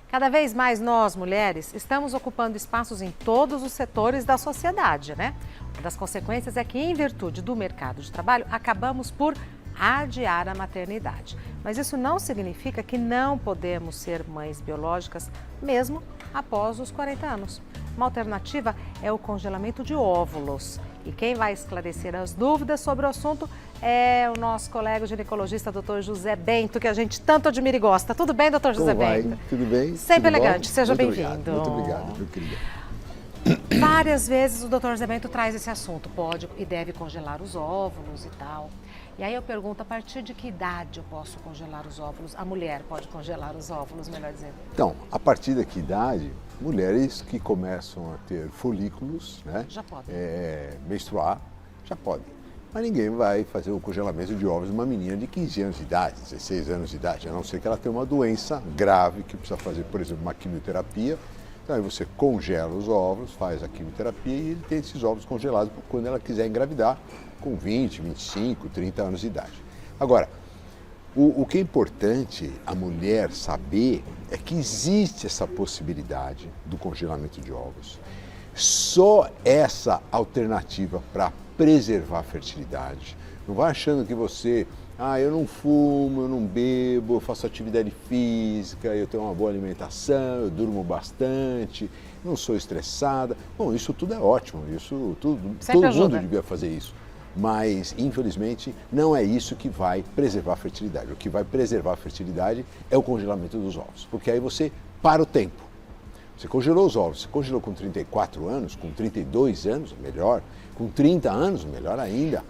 Cada vez mais nós, mulheres, estamos ocupando espaços em todos os setores da sociedade, né? Uma das consequências é que, em virtude do mercado de trabalho, acabamos por adiar a maternidade. Mas isso não significa que não podemos ser mães biológicas, mesmo após os 40 anos. Uma alternativa é o congelamento de óvulos. E quem vai esclarecer as dúvidas sobre o assunto é o nosso colega ginecologista, Dr. José Bento, que a gente tanto admira e gosta. Tudo bem, Dr. José Bento? Tudo bem? Sempre Tudo elegante. bom? Seja Muito bem-vindo. Muito obrigado, meu querido. Várias vezes o Dr. José Bento traz esse assunto. Pode e deve congelar os óvulos e tal. E aí eu pergunto, a partir de que idade eu posso congelar os óvulos? A mulher pode congelar os óvulos, melhor dizendo. Então, a partir de que idade, mulheres que começam a ter folículos, né? Já podem. Menstruar, já podem. Mas ninguém vai fazer o congelamento de óvulos de uma menina de 15 anos de idade, 16 anos de idade, a não ser que ela tenha uma doença grave que precisa fazer, por exemplo, uma quimioterapia. Então aí você congela os óvulos, faz a quimioterapia e ele tem esses óvulos congelados quando ela quiser engravidar com 20, 25, 30 anos de idade. Agora, o que é importante a mulher saber é que existe essa possibilidade do congelamento de óvulos. Só essa alternativa para preservar a fertilidade. Não vai achando que você, eu não fumo, eu não bebo, eu faço atividade física, eu tenho uma boa alimentação, eu durmo bastante, não sou estressada. Bom, isso tudo é ótimo, isso tudo, todo mundo devia fazer isso. Mas, infelizmente, não é isso que vai preservar a fertilidade. O que vai preservar a fertilidade é o congelamento dos ovos, porque aí você para o tempo. Você congelou os ovos, você congelou com 34 anos, com 32 anos, melhor, com 30 anos, melhor ainda.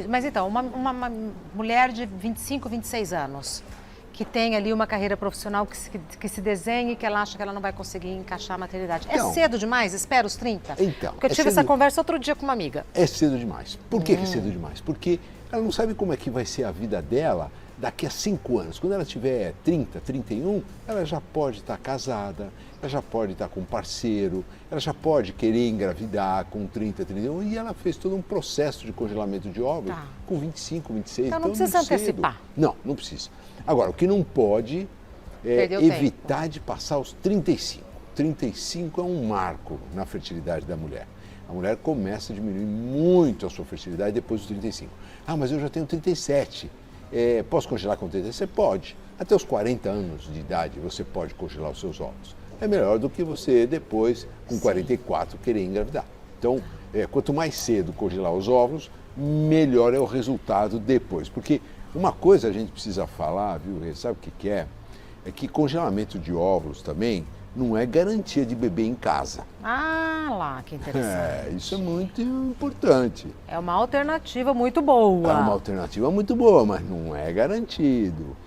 Mas então, uma mulher de 25, 26 anos, que tem ali uma carreira profissional que se desenha e que ela acha que ela não vai conseguir encaixar a maternidade. Então, é cedo demais? Espera os 30? Então, porque eu tive essa conversa outro dia com uma amiga. É cedo demais. Por que é cedo demais? Porque ela não sabe como é que vai ser a vida dela daqui a 5 anos. Quando ela tiver 30, 31, ela já pode estar casada, ela já pode estar com um parceiro, ela já pode querer engravidar com 30, 31, e ela fez todo um processo de congelamento de óvulos com 25, 26. Então não precisa antecipar. Não, não precisa. Agora, o que não pode é evitar de passar os 35. 35 é um marco na fertilidade da mulher. A mulher começa a diminuir muito a sua fertilidade depois dos 35. Mas eu já tenho 37. Posso congelar com 37? Você pode. Até os 40 anos de idade você pode congelar os seus óvulos. É melhor do que você depois, com 44, querer engravidar. Então, quanto mais cedo congelar os óvulos, melhor é o resultado depois. Porque uma coisa a gente precisa falar, viu? Sabe o que é? É que congelamento de óvulos também não é garantia de bebê em casa. Lá, que interessante. Isso é muito importante. É uma alternativa muito boa. É uma alternativa muito boa, mas não é garantido.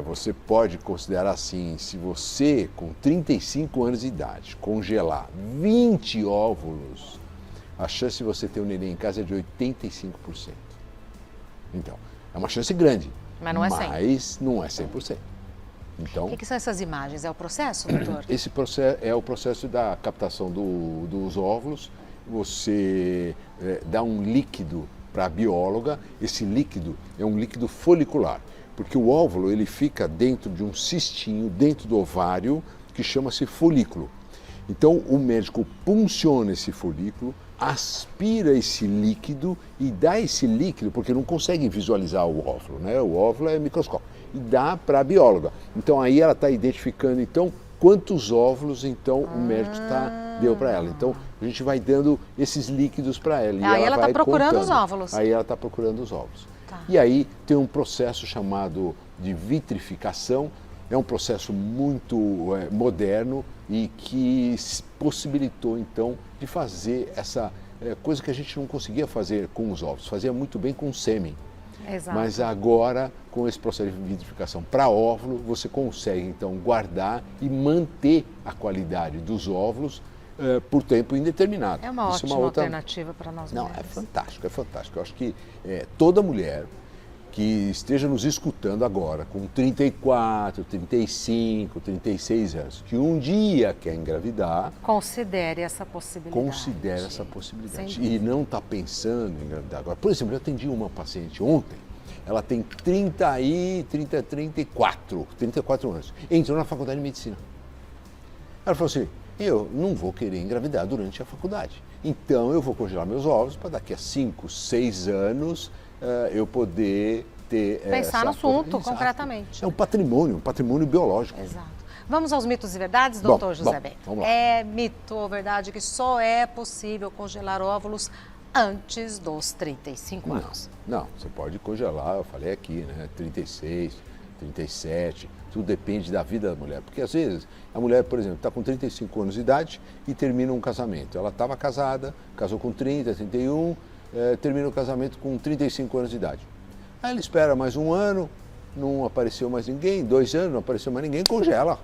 Você pode considerar assim, se você com 35 anos de idade congelar 20 óvulos, a chance de você ter um neném em casa é de 85%. Então, é uma chance grande. Mas não é 100%. Mas não é 100%. Então, o que são essas imagens? É o processo, doutor? Esse processo é o processo da captação dos óvulos. Você dá um líquido para a bióloga. Esse líquido é um líquido folicular, porque o óvulo ele fica dentro de um cistinho, dentro do ovário, que chama-se folículo. Então, o médico punciona esse folículo, aspira esse líquido e dá esse líquido, porque não consegue visualizar o óvulo, né? O óvulo é microscópico, e dá para a bióloga. Então, aí ela está identificando, então, quantos óvulos, então, o médico deu para ela. Então, a gente vai dando esses líquidos para ela. Aí ela está procurando contando. os óvulos. Aí ela está procurando os óvulos. E aí tem um processo chamado de vitrificação. É um processo muito moderno e que possibilitou, então, de fazer essa coisa que a gente não conseguia fazer com os ovos. Fazia muito bem com o sêmen. Exato. Mas agora, com esse processo de vitrificação para óvulo, você consegue, então, guardar e manter a qualidade dos óvulos por tempo indeterminado. É uma ótima alternativa para nós mulheres. Não, é fantástico, é fantástico. Eu acho que toda mulher que esteja nos escutando agora, com 34, 35, 36 anos, que um dia quer engravidar... Considere essa possibilidade. Considere essa possibilidade. E não está pensando em engravidar agora. Por exemplo, eu atendi uma paciente ontem, ela tem 34 anos. Entrou na faculdade de medicina. Ela falou assim, eu não vou querer engravidar durante a faculdade. Então eu vou congelar meus ovos para daqui a 5, 6 anos eu poder ter... Pensar no assunto, concretamente. É um patrimônio biológico. Exato. Vamos aos mitos e verdades, doutor José Bento? Vamos lá. É mito ou verdade que só é possível congelar óvulos antes dos 35 anos? Não, você pode congelar, eu falei aqui, né? 36, 37, tudo depende da vida da mulher. Porque às vezes a mulher, por exemplo, está com 35 anos de idade e termina um casamento. Ela estava casada, casou com 30, 31, termina o casamento com 35 anos de idade. Aí ela espera mais um ano, não apareceu mais ninguém, 2 anos, não apareceu mais ninguém, congela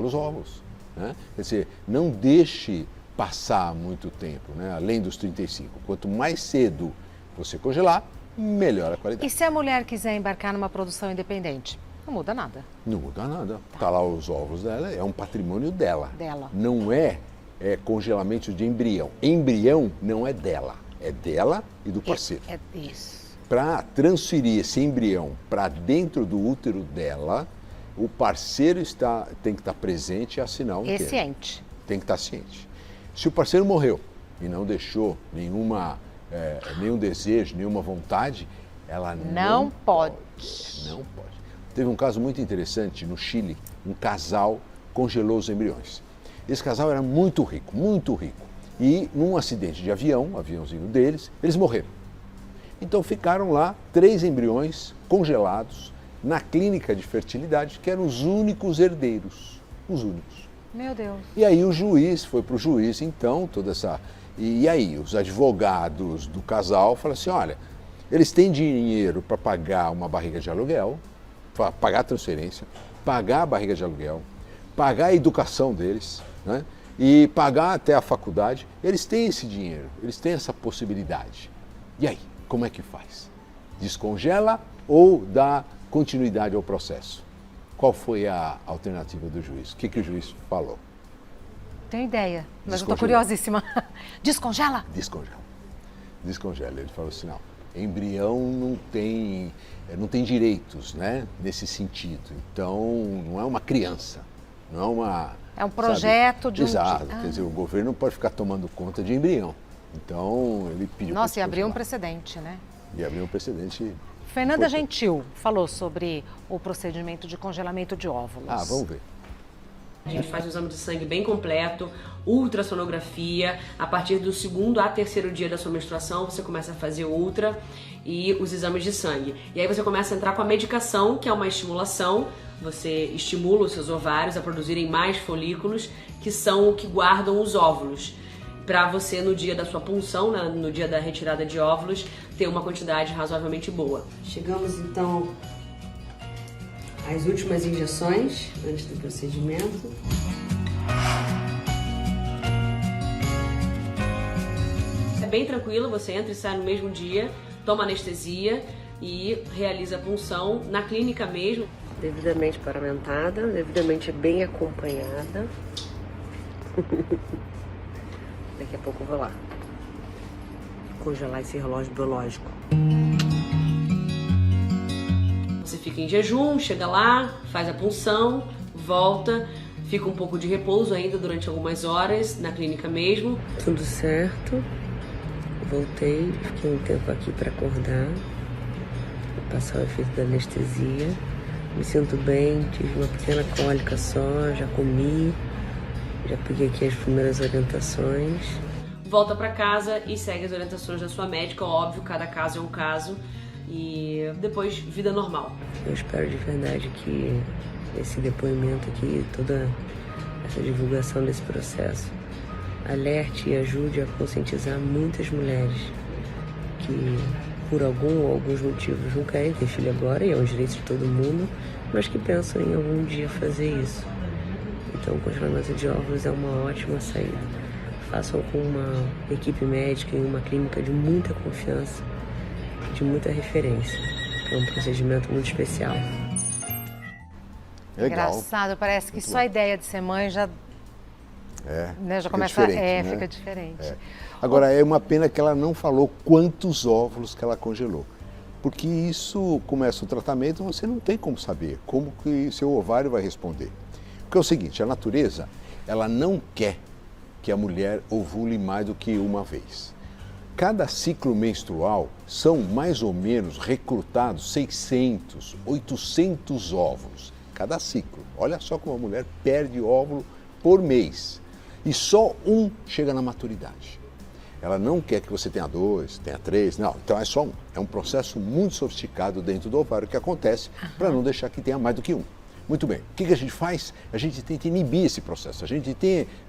os ovos. Né? Quer dizer, não deixe passar muito tempo, né? Além dos 35. Quanto mais cedo você congelar, melhor a qualidade. E se a mulher quiser embarcar numa produção independente? Não muda nada. Não muda nada. Tá lá os ovos dela, é um patrimônio dela. Não é congelamento de embrião. Embrião não é dela e do parceiro. É isso. Para transferir esse embrião para dentro do útero dela, o parceiro tem que estar presente e assinar Tem que estar ciente. Se o parceiro morreu e não deixou nenhum desejo, nenhuma vontade, ela não pode. Não pode. Teve um caso muito interessante no Chile, um casal congelou os embriões. Esse casal era muito rico, e num acidente de aviãozinho deles, eles morreram. Então ficaram lá 3 embriões congelados na clínica de fertilidade, que eram os únicos herdeiros, os únicos. Meu Deus. E aí foi para o juiz, então, E aí os advogados do casal falaram assim, olha, eles têm dinheiro para pagar uma barriga de aluguel, para pagar a transferência, pagar a barriga de aluguel, pagar a educação deles, né? E pagar até a faculdade. Eles têm esse dinheiro, eles têm essa possibilidade. E aí, como é que faz? Descongela ou dá continuidade ao processo? Qual foi a alternativa do juiz? O que o juiz falou? Tenho ideia, mas eu estou curiosíssima. Descongela? Descongela. Ele falou assim, não, embrião não tem direitos, né, nesse sentido. Então, não é uma criança, não é uma... É um projeto de um... Exato, quer dizer, o governo não pode ficar tomando conta de embrião. Então, ele pediu... Nossa, e abriu um precedente, né? E abriu um precedente... Fernanda Gentil falou sobre o procedimento de congelamento de óvulos. Vamos ver. A gente faz um exame de sangue bem completo, ultrassonografia. A partir do 2º a 3º dia da sua menstruação, você começa a fazer ultra e os exames de sangue. E aí você começa a entrar com a medicação, que é uma estimulação. Você estimula os seus ovários a produzirem mais folículos, que são o que guardam os óvulos. Para você, no dia da sua punção, no dia da retirada de óvulos, ter uma quantidade razoavelmente boa. Chegamos, então, às últimas injeções, antes do procedimento. É bem tranquilo, você entra e sai no mesmo dia, toma anestesia e realiza a punção na clínica mesmo. Devidamente paramentada, devidamente bem acompanhada. Daqui a pouco eu vou lá congelar esse relógio biológico. Você fica em jejum, chega lá, faz a punção, volta, fica um pouco de repouso ainda durante algumas horas na clínica mesmo. Tudo certo. Voltei, fiquei um tempo aqui para acordar, passar o efeito da anestesia. Me sinto bem, tive uma pequena cólica só, já comi. Já peguei aqui as primeiras orientações. Volta para casa e segue as orientações da sua médica, óbvio, cada caso é um caso. E depois, vida normal. Eu espero de verdade que esse depoimento aqui, toda essa divulgação desse processo, alerte e ajude a conscientizar muitas mulheres que, por algum ou alguns motivos, não querem ter filho agora, e é um direito de todo mundo, mas que pensam em algum dia fazer isso. Então, o congelamento de óvulos é uma ótima saída. Façam com uma equipe médica em uma clínica de muita confiança, de muita referência. É um procedimento muito especial. Legal. Engraçado, parece que só a ideia de ser mãe já, já começa fica diferente. Agora, é uma pena que ela não falou quantos óvulos que ela congelou. Porque isso começa o tratamento, você não tem como saber como que seu ovário vai responder. Porque é o seguinte, a natureza, ela não quer que a mulher ovule mais do que uma vez. Cada ciclo menstrual são mais ou menos recrutados 600, 800 óvulos. Cada ciclo. Olha só como a mulher perde óvulo por mês. E só um chega na maturidade. Ela não quer que você tenha 2, tenha 3, não. Então é só um. É um processo muito sofisticado dentro do ovário que acontece para não deixar que tenha mais do que um. Muito bem. O que a gente faz? A gente tenta inibir esse processo. A gente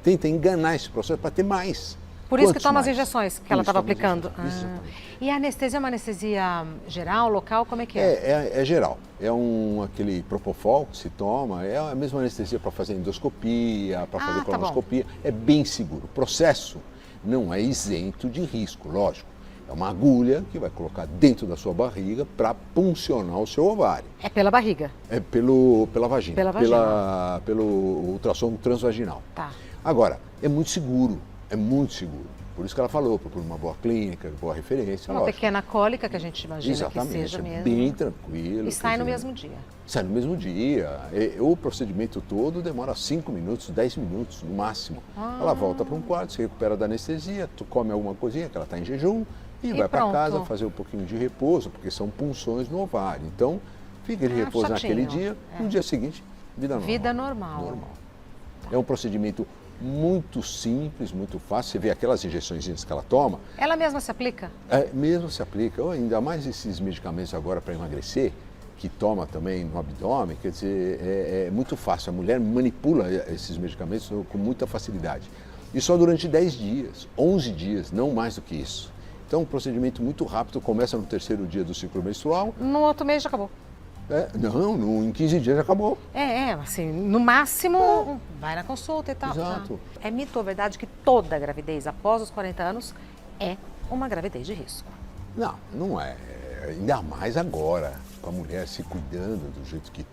tenta enganar esse processo para ter mais. Por isso que Quantos toma mais? as injeções que Por ela isso estava toma as aplicando. injeções. Exatamente. E a anestesia é uma anestesia geral, local? Como é que é? É geral. É aquele Propofol que se toma, é a mesma anestesia para fazer endoscopia, para fazer tá colonoscopia. É bem seguro. O processo não é isento de risco, lógico. É uma agulha que vai colocar dentro da sua barriga para puncionar o seu ovário. É pela barriga? É pela vagina. Pela vagina. Pelo ultrassom transvaginal. Tá. Agora, é muito seguro. É muito seguro. Por isso que ela falou, procura uma boa clínica, boa referência. Uma lógico. pequena cólica que a gente imagina Exatamente, que seja é mesmo. bem tranquilo. E sai no quer mesmo dia. Sai no mesmo dia. O procedimento todo demora 5 minutos, 10 minutos no máximo. Ela volta para um quarto, se recupera da anestesia, tu come alguma coisinha, que ela está em jejum, e vai para pronto. casa fazer um pouquinho de repouso, porque são punções no ovário. Então, fica de repouso naquele dia, no dia seguinte, vida normal. Vida normal. Normal. É um procedimento muito simples, muito fácil. Você vê aquelas injeções que ela toma. Ela mesma se aplica? Mesmo se aplica. Ainda mais esses medicamentos agora para emagrecer, que toma também no abdômen, quer dizer, é muito fácil. A mulher manipula esses medicamentos com muita facilidade. E só durante 10 dias, 11 dias, não mais do que isso. Então, um procedimento muito rápido, começa no 3º dia do ciclo menstrual. No outro mês já acabou. Em 15 dias já acabou. Assim, no máximo, vai na consulta e tal. Exato. É mito ou verdade que toda gravidez após os 40 anos é uma gravidez de risco? Não, não é. Ainda mais agora, com a mulher se cuidando do jeito que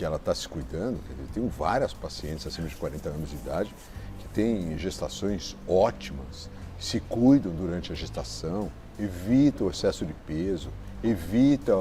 ela está se cuidando. Quer dizer, tenho várias pacientes acima de 40 anos de idade que têm gestações ótimas, se cuidam durante a gestação, evitam o excesso de peso, evita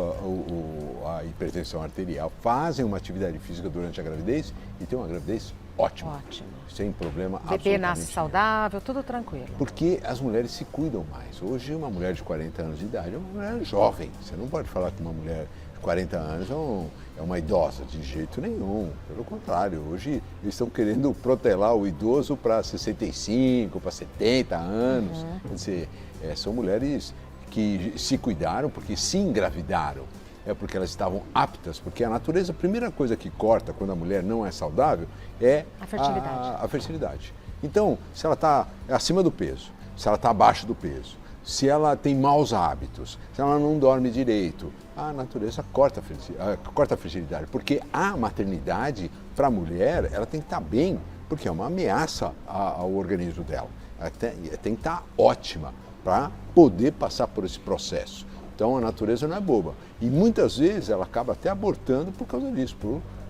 a hipertensão arterial, fazem uma atividade física durante a gravidez e tem uma gravidez ótima. Ótimo. Sem problema O bebê absolutamente nasce nenhum. saudável, tudo tranquilo. Porque as mulheres se cuidam mais. Hoje, uma mulher de 40 anos de idade é uma mulher jovem. Você não pode falar que uma mulher de 40 anos é uma idosa, de jeito nenhum. Pelo contrário, hoje eles estão querendo protelar o idoso para 65, para 70 anos. Quer dizer, são mulheres que se cuidaram porque se engravidaram. É porque elas estavam aptas, porque a natureza, a primeira coisa que corta quando a mulher não é saudável é A fertilidade. a fertilidade. Então, se ela está acima do peso, se ela está abaixo do peso, se ela tem maus hábitos, se ela não dorme direito, a natureza corta a fertilidade, porque a maternidade, para a mulher, ela tem que estar bem, porque é uma ameaça ao organismo dela. Ela tem que estar ótima para poder passar por esse processo. Então, a natureza não é boba. E muitas vezes ela acaba até abortando por causa disso,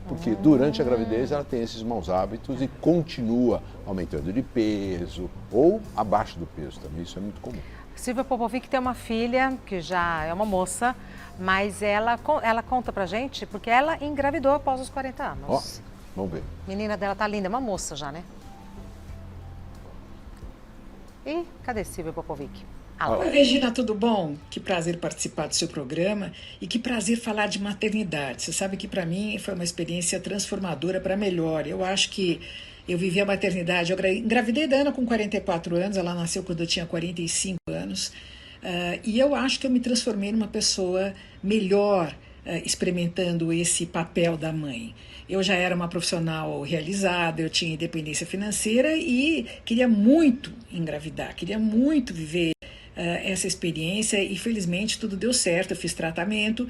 porque durante a gravidez ela tem esses maus hábitos e continua aumentando de peso ou abaixo do peso também, isso é muito comum. Silvia Popovic tem uma filha que já é uma moça, mas ela conta pra gente porque ela engravidou após os 40 anos. Ó, vamos ver. Menina dela tá linda, é uma moça já, né? E cadê Silvia Popovic? Oi, Regina, tudo bom? Que prazer participar do seu programa e que prazer falar de maternidade. Você sabe que para mim foi uma experiência transformadora para melhor. Eu acho que eu vivi a maternidade, eu engravidei da Ana com 44 anos, ela nasceu quando eu tinha 45 anos, e eu acho que eu me transformei numa pessoa melhor experimentando esse papel da mãe. Eu já era uma profissional realizada, eu tinha independência financeira e queria muito engravidar, queria muito viver essa experiência e felizmente tudo deu certo, eu fiz tratamento,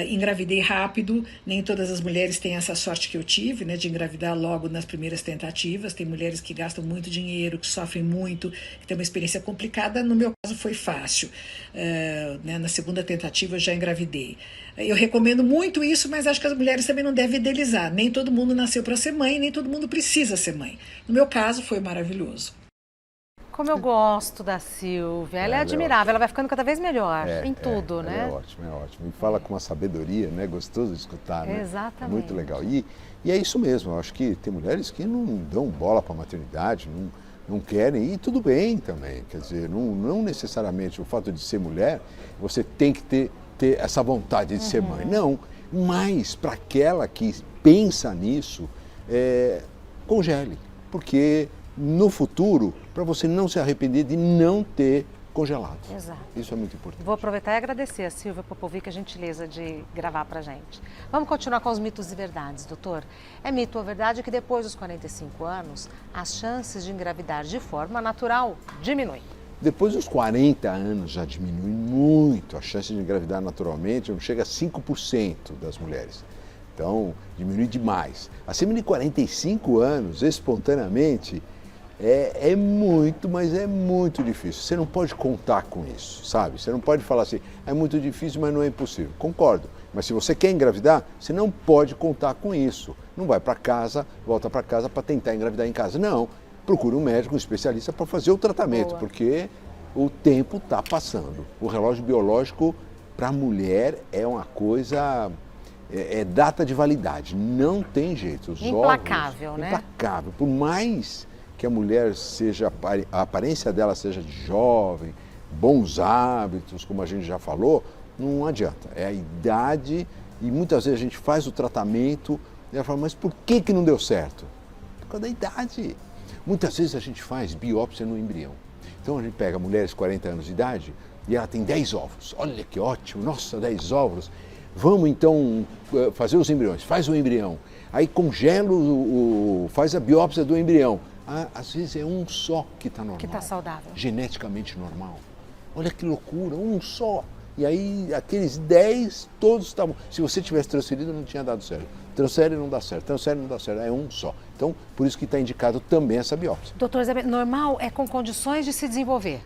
engravidei rápido, nem todas as mulheres têm essa sorte que eu tive, né, de engravidar logo nas primeiras tentativas, tem mulheres que gastam muito dinheiro, que sofrem muito, que têm uma experiência complicada, no meu caso foi fácil, né, na segunda tentativa eu já engravidei. Eu recomendo muito isso, mas acho que as mulheres também não devem idealizar, nem todo mundo nasceu para ser mãe, nem todo mundo precisa ser mãe. No meu caso foi maravilhoso. Como eu gosto da Silvia, ela é Ela é admirável, ela vai ficando cada vez melhor em tudo, ela né? É ótimo, é ótimo. E fala com uma sabedoria, né? Gostoso de escutar, né? Exatamente. É muito legal. E é isso mesmo, eu acho que tem mulheres que não dão bola para a maternidade, não querem, e tudo bem também. Quer dizer, não necessariamente o fato de ser mulher, você tem que ter essa vontade de ser mãe. Não, mas para aquela que pensa nisso, congele. Porque no futuro, para você não se arrepender de não ter congelado. Exato. Isso é muito importante. Vou aproveitar e agradecer a Silvia Popovic a gentileza de gravar pra gente. Vamos continuar com os mitos e verdades, doutor. É mito ou verdade que depois dos 45 anos, as chances de engravidar de forma natural diminuem? Depois dos 40 anos já diminui muito a chance de engravidar naturalmente, não chega a 5% das mulheres. Então, diminui demais. Acima de 45 anos, espontaneamente, é muito, mas é muito difícil. Você não pode contar com isso, sabe? Você não pode falar assim, é muito difícil, mas não é impossível. Concordo. Mas se você quer engravidar, você não pode contar com isso. Não vai para casa, volta para casa para tentar engravidar em casa. Não. Procure um médico, um especialista para fazer o tratamento, porque o tempo está passando. O relógio biológico para a mulher é uma coisa, é data de validade, não tem jeito. Os implacável, óvulos, né? Implacável. Por mais que a mulher seja, a aparência dela seja de jovem, bons hábitos, como a gente já falou, não adianta. É a idade e muitas vezes a gente faz o tratamento e ela fala, mas por que não deu certo? Por causa da idade. Muitas vezes a gente faz biópsia no embrião. Então a gente pega mulheres de 40 anos de idade e ela tem 10 óvulos. Olha que ótimo, nossa, 10 óvulos. Vamos então fazer os embriões. Faz o embrião. Aí congela, faz a biópsia do embrião. Às vezes é um só que está normal. Que está saudável. Geneticamente normal. Olha que loucura, um só. E aí aqueles 10, todos estavam... Se você tivesse transferido, não tinha dado certo. Transfere não dá certo, transfere não dá certo, é um só. Então, por isso que está indicado também essa biópsia. Doutor Zé, normal é com condições de se desenvolver?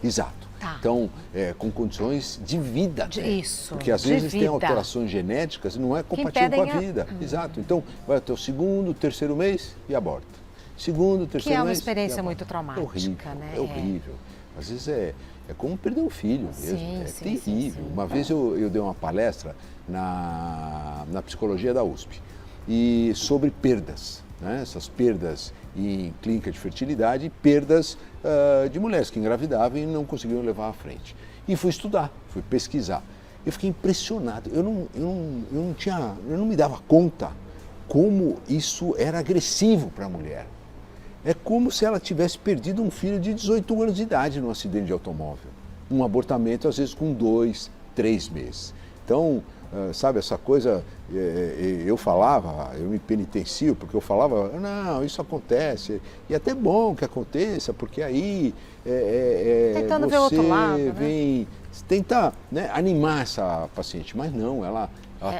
Exato. Tá. Então, com condições de vida. Isso, porque às vezes tem alterações genéticas e não é compatível com a vida. Exato. Então, vai até o segundo, terceiro mês e aborta. Segundo, terceiro mês. Que é uma experiência muito traumática, horrível, né? É horrível. Às vezes é como perder um filho mesmo. Sim, terrível. Sim. Uma vez eu dei uma palestra na psicologia da USP e sobre perdas, né? Essas perdas em clínica de fertilidade e perdas de mulheres que engravidavam e não conseguiam levar à frente. E fui estudar, fui pesquisar. Eu fiquei impressionado. Eu não me dava conta como isso era agressivo para a mulher. É como se ela tivesse perdido um filho de 18 anos de idade num acidente de automóvel. Um abortamento, às vezes, com 2, 3 meses. Então, sabe, essa coisa, eu me penitencio, porque eu falava, não, isso acontece, e é até bom que aconteça, porque aí tentando você ver o outro lado, vem, né? Tentar, né, animar essa paciente, mas não, ela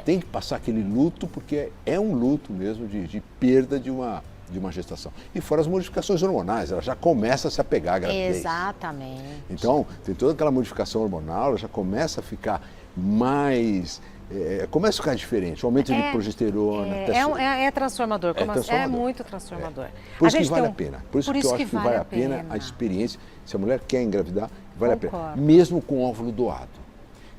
tem que passar aquele luto, porque é um luto mesmo de perda de uma gestação. E fora as modificações hormonais, ela já começa a se apegar à gravidez. Exatamente. Então, tem toda aquela modificação hormonal, ela já começa a ficar mais... começa a ficar diferente, o aumento de progesterona. É transformador, transformador. É muito transformador. Por isso que vale a pena. Por isso que eu acho que vale a pena a experiência. Se a mulher quer engravidar, vale a pena. Mesmo com óvulo doado.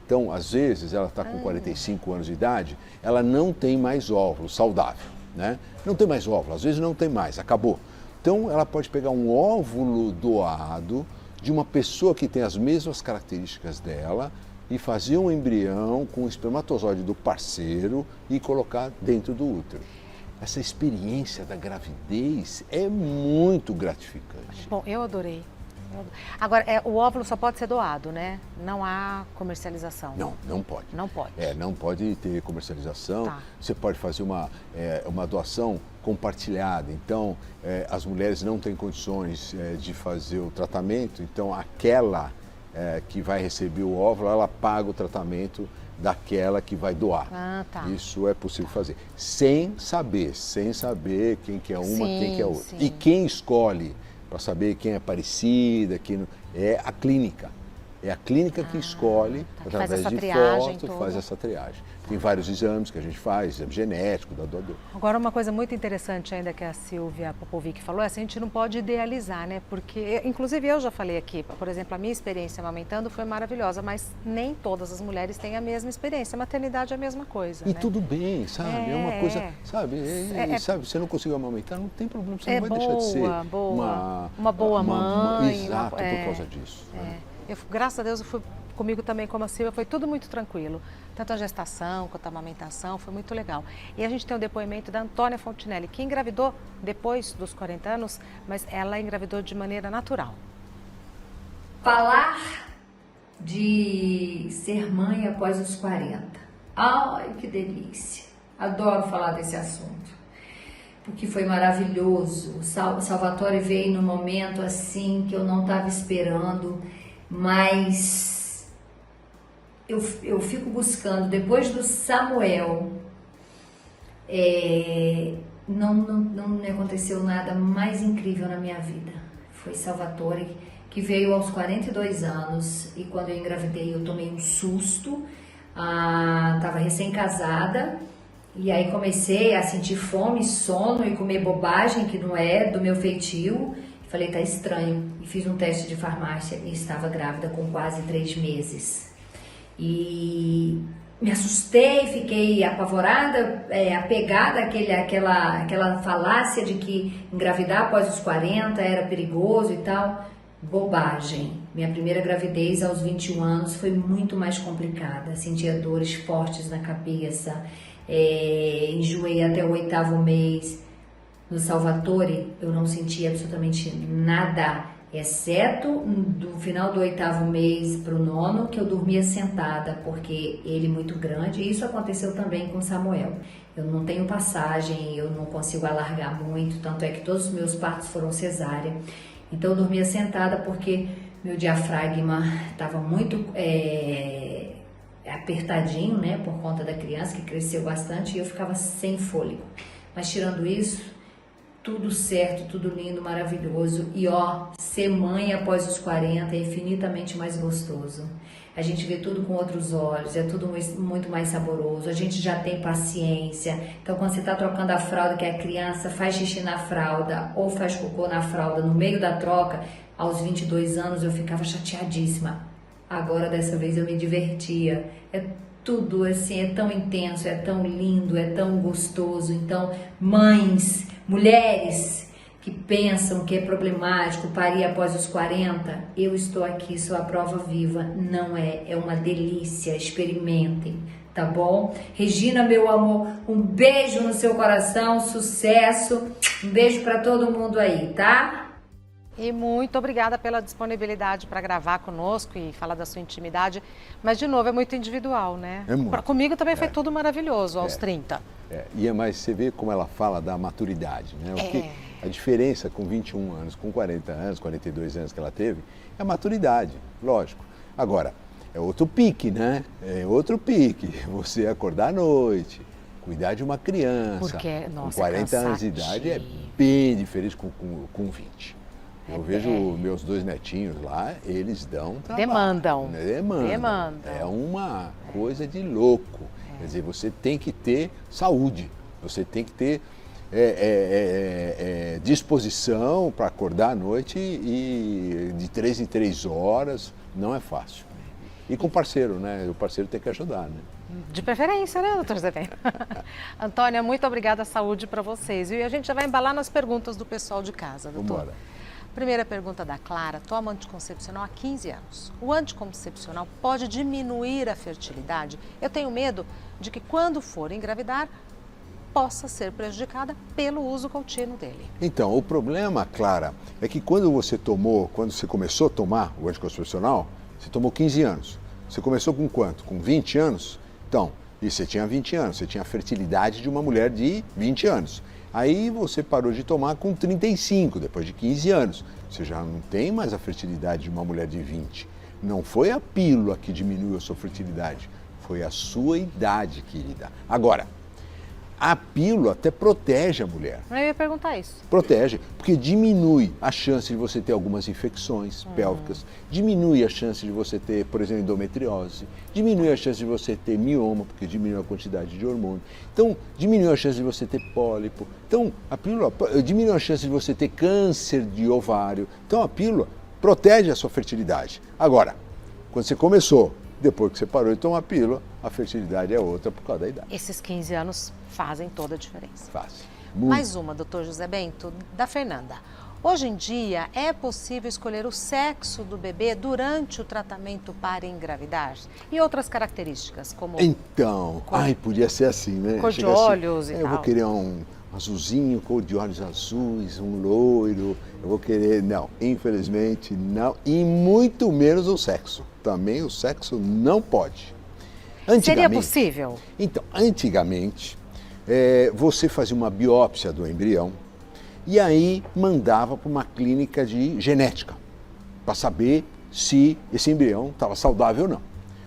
Então, às vezes, ela está com 45 anos de idade, ela não tem mais óvulo saudável, né? Não tem mais óvulo, às vezes não tem mais, acabou. Então, ela pode pegar um óvulo doado de uma pessoa que tem as mesmas características dela e fazer um embrião com o espermatozoide do parceiro e colocar dentro do útero. Essa experiência da gravidez é muito gratificante. Bom, eu adorei. Agora, o óvulo só pode ser doado, né? Não há comercialização. Não pode. Não pode. Não pode ter comercialização. Tá. Você pode fazer uma doação compartilhada. Então, as mulheres não têm condições de fazer o tratamento. Então, aquela que vai receber o óvulo, ela paga o tratamento daquela que vai doar. Tá. Isso é possível fazer. Sem saber quem que é uma, quem que é outra. Sim. E quem escolhe para saber quem é parecida, quem não, é a clínica. É a clínica que escolhe, tá, através faz essa de triagem foto, toda. faz essa triagem. Tem vários exames que a gente faz, exame genético da doador. Agora, uma coisa muito interessante ainda que a Silvia Popovic falou é assim, a gente não pode idealizar, né? Porque, inclusive, eu já falei aqui, por exemplo, a minha experiência amamentando foi maravilhosa, mas nem todas as mulheres têm a mesma experiência. A maternidade é a mesma coisa, E né? tudo bem, sabe? É uma coisa, sabe? Sabe, você não conseguiu amamentar, não tem problema, você não vai deixar de ser uma boa mãe. Exato, por causa disso. Né? Graças a Deus, comigo também, como a Silvia, foi tudo muito tranquilo. Tanto a gestação quanto a amamentação, foi muito legal. E a gente tem o depoimento da Antônia Fontinelli, que engravidou depois dos 40 anos, mas ela engravidou de maneira natural. Falar de ser mãe após os 40. Ai, que delícia. Adoro falar desse assunto. Porque foi maravilhoso. O Salvatore veio num momento assim que eu não estava esperando, mas eu fico buscando, depois do Samuel, não me aconteceu nada mais incrível na minha vida. Foi Salvatore, que veio aos 42 anos, e quando eu engravidei eu tomei um susto, estava recém-casada, e aí comecei a sentir fome, sono e comer bobagem que não é do meu feitio. Falei, tá estranho, e fiz um teste de farmácia e estava grávida com quase 3 meses. E me assustei, fiquei apavorada, apegada àquela falácia de que engravidar após os 40 era perigoso e tal. Bobagem. Minha primeira gravidez aos 21 anos foi muito mais complicada. Sentia dores fortes na cabeça, enjoei até o 8º mês. No Salvatore eu não senti absolutamente nada, exceto do final do 8º mês para o 9º, que eu dormia sentada, porque ele muito grande, e isso aconteceu também com Samuel. Eu não tenho passagem, eu não consigo alargar muito, tanto é que todos os meus partos foram cesárea. Então eu dormia sentada porque meu diafragma estava muito apertadinho, né, por conta da criança, que cresceu bastante, e eu ficava sem fôlego. Mas tirando isso, tudo certo, tudo lindo, maravilhoso. E ser mãe após os 40 é infinitamente mais gostoso. A gente vê tudo com outros olhos, é tudo muito mais saboroso, a gente já tem paciência. Então quando você está trocando a fralda, que a criança faz xixi na fralda ou faz cocô na fralda no meio da troca, aos 22 anos eu ficava chateadíssima. Agora dessa vez eu me divertia. É tudo assim, é tão intenso, é tão lindo, é tão gostoso. Então, mães, mulheres que pensam que é problemático parir após os 40, eu estou aqui, sou a prova viva. Não é uma delícia, experimentem, tá bom? Regina, meu amor, um beijo no seu coração, sucesso, um beijo para todo mundo aí, tá? E muito obrigada pela disponibilidade para gravar conosco e falar da sua intimidade. Mas, de novo, é muito individual, né? É muito. Comigo também foi tudo maravilhoso, aos 30. Mas você vê como ela fala da maturidade, né? A diferença com 21 anos, com 40 anos, 42 anos que ela teve, é a maturidade, lógico. Agora, é outro pique, né? É outro pique. Você acordar à noite, cuidar de uma criança. Porque, nossa, com 40 anos de idade é bem diferente com 20. Eu vejo meus 2 netinhos lá, eles dão trabalho. Demandam. Demandam. É uma coisa de louco. Quer dizer, você tem que ter saúde, você tem que ter disposição para acordar à noite e de 3 em 3 horas, não é fácil. E com o parceiro, né? O parceiro tem que ajudar, né? De preferência, né, doutor Zé? Antônia, muito obrigada, saúde para vocês. E a gente já vai embalar nas perguntas do pessoal de casa, doutor. Vamos embora. Primeira pergunta da Clara: toma anticoncepcional há 15 anos. O anticoncepcional pode diminuir a fertilidade? Eu tenho medo de que quando for engravidar, possa ser prejudicada pelo uso contínuo dele. Então, o problema, Clara, é que quando você começou a tomar o anticoncepcional, você tomou 15 anos. Você começou com quanto? Com 20 anos? Então, e você tinha 20 anos, você tinha a fertilidade de uma mulher de 20 anos. Aí você parou de tomar com 35, depois de 15 anos. Você já não tem mais a fertilidade de uma mulher de 20. Não foi a pílula que diminuiu a sua fertilidade, foi a sua idade, querida. Agora, A pílula até protege a mulher. Eu ia perguntar isso. Protege, porque diminui a chance de você ter algumas infecções pélvicas, diminui a chance de você ter, por exemplo, endometriose, diminui a chance de você ter mioma, porque diminui a quantidade de hormônio. Então, diminui a chance de você ter pólipo. Então, a pílula diminui a chance de você ter câncer de ovário. Então, a pílula protege a sua fertilidade. Agora, quando você começou, depois que você parou de tomar a pílula, a fertilidade é outra por causa da idade. Esses 15 anos fazem toda a diferença. Fácil. Mais uma, doutor José Bento, da Fernanda. Hoje em dia, é possível escolher o sexo do bebê durante o tratamento para engravidar? E outras características, como... Então, podia ser assim, né? Cor de Chega assim, olhos e eu tal. vou querer um azulzinho, cor de olhos azuis, um loiro, eu vou querer... Não, infelizmente não, e muito menos o sexo. Também o sexo não pode. Seria possível? Então, antigamente, você fazia uma biópsia do embrião e aí mandava para uma clínica de genética para saber se esse embrião estava saudável ou não.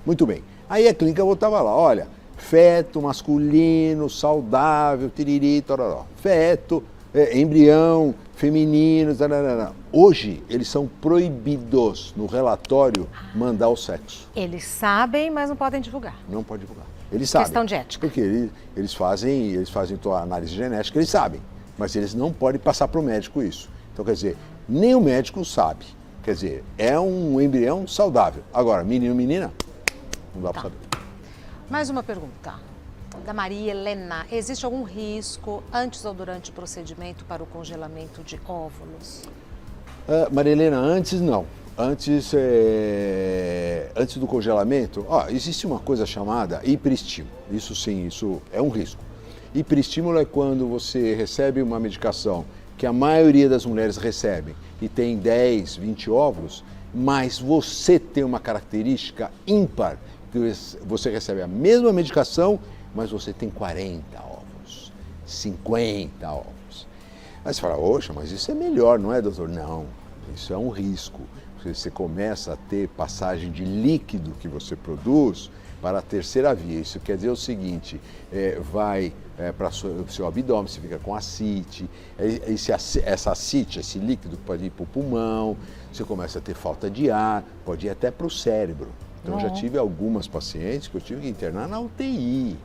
Muito bem. Aí a clínica botava lá, olha, feto masculino, saudável, tiriri, tororó. Feto, embrião feminino, tarará. Hoje, eles são proibidos no relatório mandar o sexo. Eles sabem, mas não podem divulgar. Não pode divulgar. Eles sabem. Questão de ética. Porque eles fazem a análise genética, eles sabem. Mas eles não podem passar para o médico isso. Então, quer dizer, nem o médico sabe. Quer dizer, é um embrião saudável. Agora, menino, menina, não dá para saber. Mais uma pergunta. Da Maria Helena. Existe algum risco antes ou durante o procedimento para o congelamento de óvulos? Maria Helena, antes não. Antes do congelamento, existe uma coisa chamada hiperestímulo. Isso sim, isso é um risco. Hiperestímulo é quando você recebe uma medicação que a maioria das mulheres recebem e tem 10, 20 óvulos, mas você tem uma característica ímpar, que você recebe a mesma medicação, mas você tem 40 óvulos, 50 óvulos. Aí você fala, oxa, mas isso é melhor, não é, doutor? Não, isso é um risco. Você começa a ter passagem de líquido que você produz para a terceira via. Isso quer dizer o seguinte, vai para o seu abdômen, você fica com ascite, essa ascite, esse líquido pode ir para o pulmão, você começa a ter falta de ar, pode ir até para o cérebro. Então, eu já tive algumas pacientes que eu tive que internar na UTI.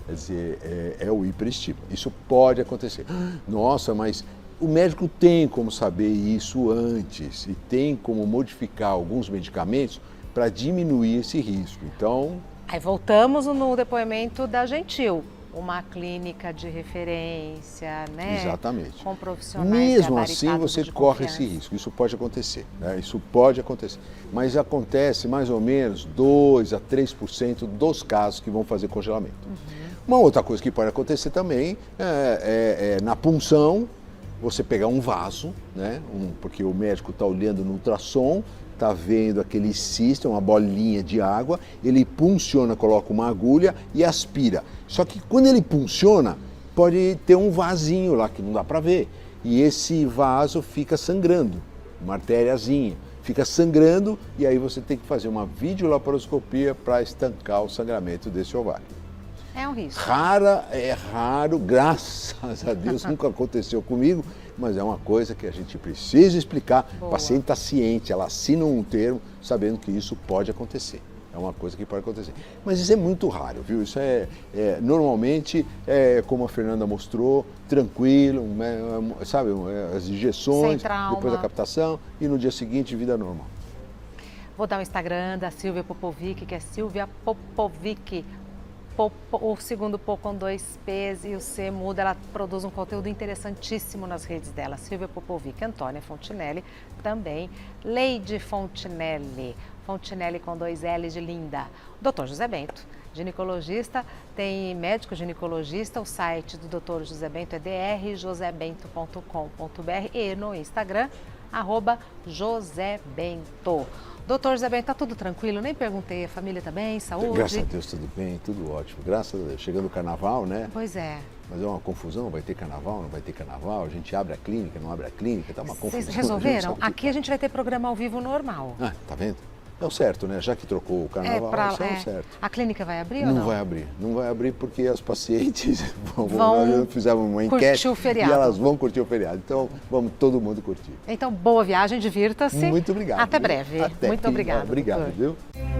Quer dizer, é o hiperestímulo. Isso pode acontecer. Nossa, mas o médico tem como saber isso antes e tem como modificar alguns medicamentos para diminuir esse risco. Então... Aí voltamos no depoimento da Gentil. Uma clínica de referência, né? Exatamente. Com profissionais mesmo assim, gabaritados você de corre confiança. esse risco. Isso pode acontecer, né? Isso pode acontecer. Mas acontece mais ou menos 2 a 3% dos casos que vão fazer congelamento. Uma outra coisa que pode acontecer também é na punção, você pegar um vaso, né? Porque o médico está olhando no ultrassom, está vendo aquele cisto, uma bolinha de água, ele punciona, coloca uma agulha e aspira. Só que quando ele punciona, pode ter um vasinho lá que não dá para ver. E esse vaso fica sangrando, uma artériazinha, fica sangrando e aí você tem que fazer uma videolaparoscopia para estancar o sangramento desse ovário. É um risco. É raro, graças a Deus, nunca aconteceu comigo, mas é uma coisa que a gente precisa explicar. Boa. O paciente está ciente, ela assina um termo sabendo que isso pode acontecer. É uma coisa que pode acontecer. Mas isso é muito raro, viu? Isso normalmente, como a Fernanda mostrou, tranquilo, sabe? As injeções, sem trauma. depois a captação e no dia seguinte, vida normal. Vou dar o Instagram da Silvia Popovic, que é Silvia Popovic. O segundo Pô com 2 P's e o C muda, ela produz um conteúdo interessantíssimo nas redes dela. Silvia Popovic, Antônia Fontinelli, também Leide Fontinelli, Fontinelli com 2 L's de linda. Dr. José Bento, ginecologista, tem médico ginecologista, o site do Dr. José Bento é drjosebento.com.br e no Instagram, @josebento. Doutor José Bento, tá tudo tranquilo? Nem perguntei, a família tá bem, saúde? Graças a Deus, tudo bem, tudo ótimo. Graças a Deus. Chegando o carnaval, né? Pois é. Mas é uma confusão, vai ter carnaval, não vai ter carnaval, a gente abre a clínica, não abre a clínica, tá uma confusão. Vocês resolveram? Aqui a gente vai ter programa ao vivo normal. Tá vendo? É o certo, né? Já que trocou o carnaval, isso é o certo. A clínica vai abrir ou não? Não vai abrir porque as pacientes vão nós fizemos uma enquete curtir o feriado. E elas vão curtir o feriado. Então, vamos todo mundo curtir. Então, boa viagem, divirta-se. Muito obrigado. Até breve. Até. Muito obrigada. Obrigado, doutor. viu?